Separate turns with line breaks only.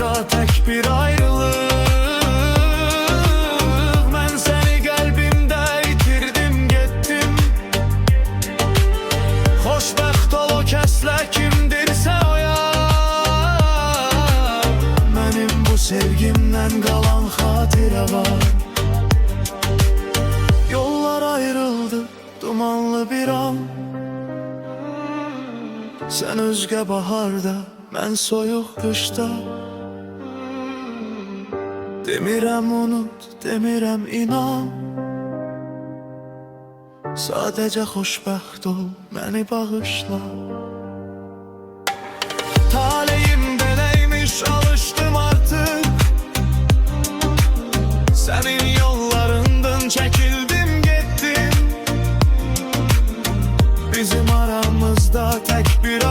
aramızda tek bir ayrılık. Ben seni kalbimde itirdim gittim. Xoşbəxt ol o kəslə kimdirsə o yar. Mənim bu sevgimdən qalan xatirə var. Yollar ayrıldı dumanlı bir an. Sen özgə baharda, mən soyuq qışda. Demirəm unut, demirəm inan. Sadəcə xoşbəxt ol, məni bağışla. Taleyim beləymiş, alışdım artıq. Sənin yollarından çəkildim getdim. Bizim aramızda tek bir